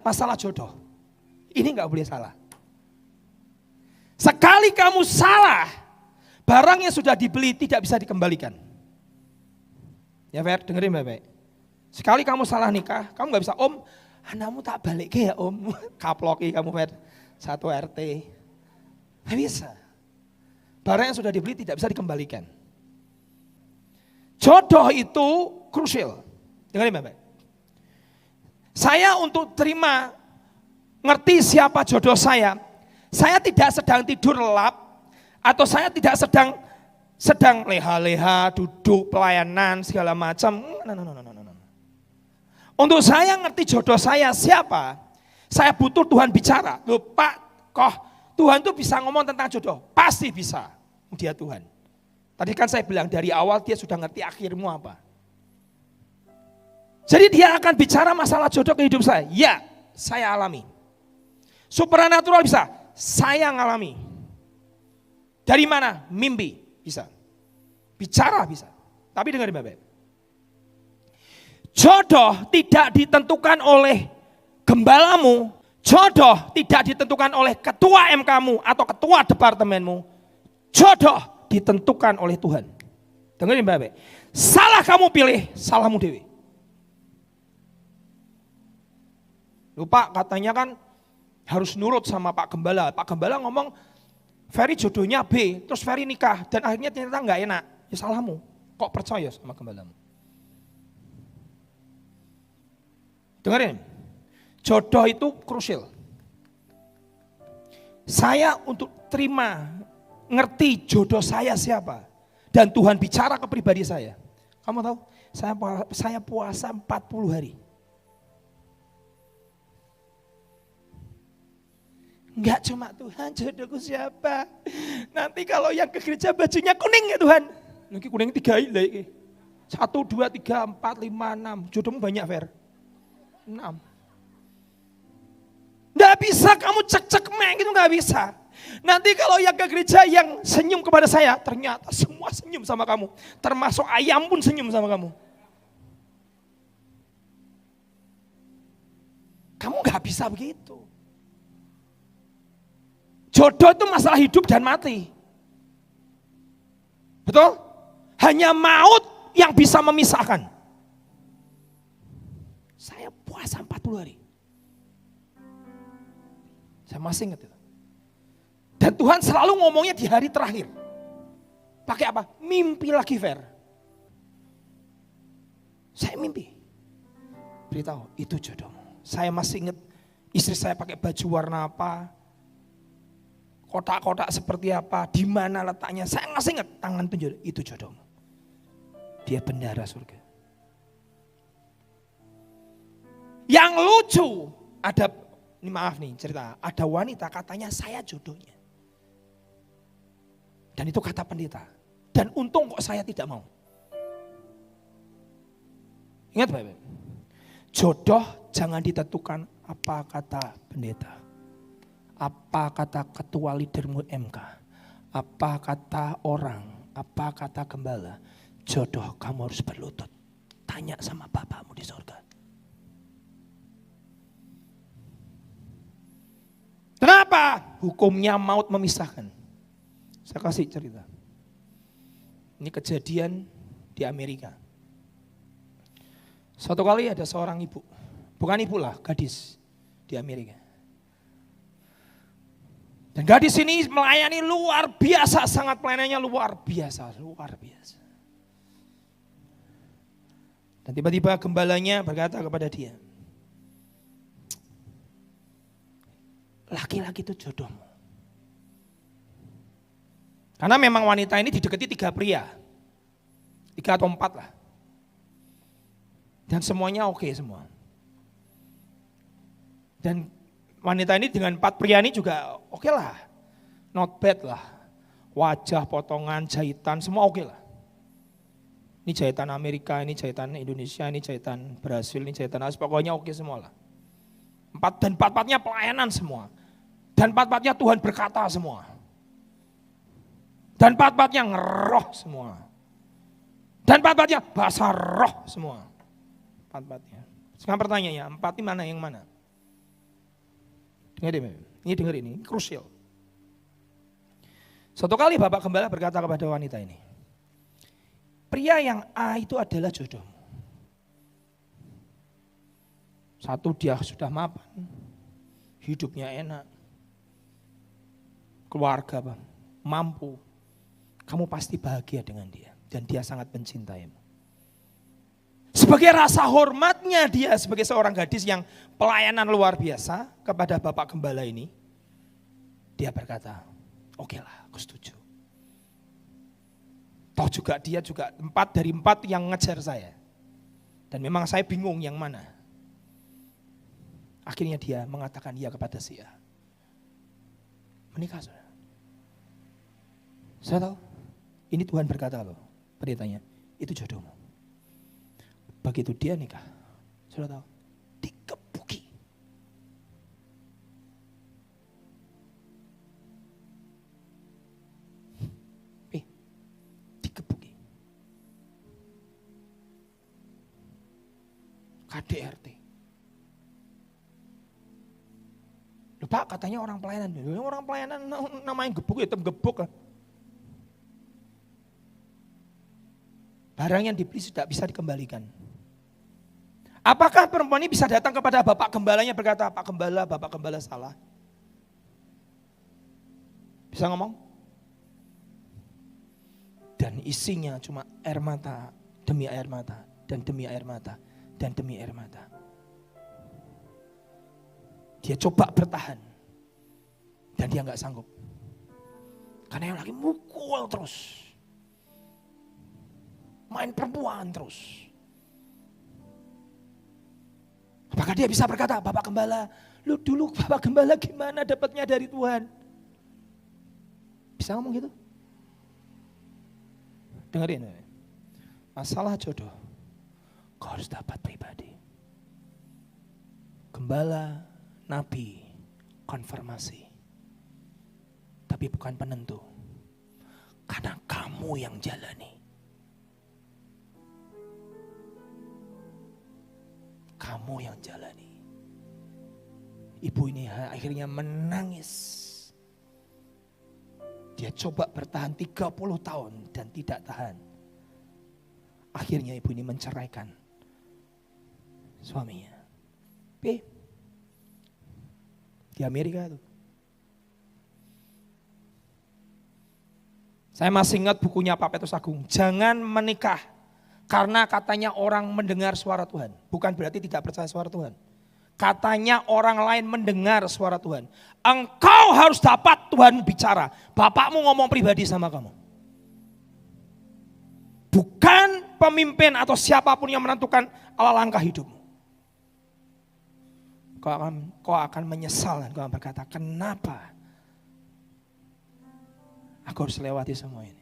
masalah jodoh. Ini nggak boleh salah. Sekali kamu salah, barang yang sudah dibeli tidak bisa dikembalikan. Ya Fer, dengerin baik-baik. Sekali kamu salah nikah, kamu nggak bisa, Om, anakmu tak balik ke ya Om. Kaploki kamu Fer, 1 RT. Nggak bisa. Barang yang sudah dibeli tidak bisa dikembalikan. Jodoh itu krusial. Dengerin baik-baik. Saya untuk terima, ngerti siapa jodoh saya tidak sedang tidur lelap, atau saya tidak sedang leha-leha, duduk, pelayanan, segala macam. No. Untuk saya ngerti jodoh saya siapa, saya butuh Tuhan bicara. Loh Pak, kok Tuhan tuh bisa ngomong tentang jodoh? Pasti bisa, dia Tuhan. Tadi kan saya bilang dari awal dia sudah ngerti akhirmu apa. Jadi dia akan bicara masalah jodoh ke hidup saya. Ya, saya alami. Supernatural bisa, saya ngalami. Dari mana? Mimpi bisa. Bicara bisa. Tapi dengar baik-baik. Jodoh tidak ditentukan oleh gembalamu. Jodoh tidak ditentukan oleh ketua MK-mu atau ketua departemenmu. Jodoh ditentukan oleh Tuhan. Dengerin baik-baik. Salah kamu pilih, salahmu dewi. Lupa katanya kan harus nurut sama Pak Gembala. Pak Gembala ngomong Ferry jodohnya B, terus Ferry nikah dan akhirnya ternyata nggak enak. Ya salahmu. Kok percaya sama Gembalamu? Dengerin. Jodoh itu krusial. Saya untuk terima, ngerti jodoh saya siapa. Dan Tuhan bicara ke pribadi saya. Kamu tahu, saya puasa 40 hari. Enggak cuma Tuhan jodohku siapa. Nanti kalau yang ke gereja bajunya kuning ya Tuhan. Lagi kuning 3 lagi. 1, 2, 3, 4, 5, 6. Jodohmu banyak Fer. 6. Enggak bisa kamu cek-cek meng itu enggak bisa. Nanti kalau yang ke gereja yang senyum kepada saya, ternyata semua senyum sama kamu. Termasuk ayam pun senyum sama kamu. Kamu enggak bisa begitu. Jodoh itu masalah hidup dan mati. Betul? Hanya maut yang bisa memisahkan. Saya puasa 40 hari. Saya masih ingat itu. Dan Tuhan selalu ngomongnya di hari terakhir. Pakai apa? Mimpi lagi Fer. Saya mimpi. Beritahu, itu jodohmu. Saya masih ingat istri saya pakai baju warna apa. Kotak-kotak seperti apa, di mana letaknya. Saya masih ingat tangan tunjuk, itu jodohmu. Dia bendara surga. Yang lucu, ini maaf nih cerita, ada wanita katanya saya jodohnya. Dan itu kata pendeta. Dan untung kok saya tidak mau. Ingat baik-baik. Jodoh jangan ditentukan apa kata pendeta. Apa kata ketua leadermu MK, apa kata orang, apa kata gembala, jodoh kamu harus berlutut. Tanya sama Bapakmu di surga. Kenapa? Hukumnya maut memisahkan. Saya kasih cerita. Ini kejadian di Amerika. Suatu kali ada seorang ibu, bukan ibu lah, gadis di Amerika. Dan gadis ini melayani luar biasa, sangat pelayanannya luar biasa. Dan tiba-tiba gembalanya berkata kepada dia, laki-laki itu jodohmu. Karena memang wanita ini didekati 3 pria, 3 atau 4 lah. Dan semuanya oke semua. Dan wanita ini dengan 4 pria ini juga oke lah, not bad lah. Wajah, potongan, jahitan, semua oke lah. Ini jahitan Amerika, ini jahitan Indonesia, ini jahitan Brasil, ini jahitan Asia, pokoknya oke semua lah. 4 dan 4-4-nya pelayanan semua. Dan 4-4-nya Tuhan berkata semua. Dan 4-4-nya ngeroh semua. Dan 4-4-nya bahasa roh semua. 4-4-nya. Sekarang pertanyaannya, 4 ini mana yang mana? Dengerin ini krusial. Suatu kali Bapak Gembala berkata kepada wanita ini, pria yang A itu adalah jodohmu. Satu, dia sudah mapan, hidupnya enak, keluarga Bang, mampu, kamu pasti bahagia dengan dia dan dia sangat mencintaimu. Sebagai rasa hormatnya dia sebagai seorang gadis yang pelayanan luar biasa kepada Bapak Gembala ini, dia berkata, oke lah, aku setuju. Toh juga dia juga 4 dari 4 yang ngejar saya. Dan memang saya bingung yang mana. Akhirnya dia mengatakan iya kepada si A. Menikah saudara. Saya tahu, ini Tuhan berkata loh, pendetanya, itu jodohmu. Begitu dia nikah, saudara tahu, dikebuki. Dikebuki. KDRT. Loh Pak, katanya orang pelayanan. Orang pelayanan namanya gebuk, hitam gebuk. Barang yang dibeli tidak bisa dikembalikan. Apakah perempuan ini bisa datang kepada Bapak Gembalanya berkata, Pak Gembala salah? Bisa ngomong? Dan isinya cuma air mata, demi air mata, dan demi air mata, dan demi air mata. Dia coba bertahan, dan dia nggak sanggup. Karena yang lagi mukul terus. Main perempuan terus. Apakah dia bisa berkata, Bapak Gembala, lu dulu Bapak Gembala gimana dapatnya dari Tuhan? Bisa ngomong gitu? Dengerin, masalah jodoh, kau harus dapat pribadi. Gembala, nabi, konfirmasi. Tapi bukan penentu. Karena kamu yang jalani. Kamu yang jalani. Ibu ini akhirnya menangis. Dia coba bertahan 30 tahun dan tidak tahan. Akhirnya ibu ini menceraikan suaminya. Di Amerika itu. Saya masih ingat bukunya Pak Petrus Agung. Jangan menikah. Karena katanya orang mendengar suara Tuhan. Bukan berarti tidak percaya suara Tuhan. Katanya orang lain mendengar suara Tuhan. Engkau harus dapat Tuhan bicara. Bapakmu ngomong pribadi sama kamu. Bukan pemimpin atau siapapun yang menentukan ala langkah hidupmu. Kau akan menyesal dan kau akan berkata, kenapa aku harus lewati semua ini.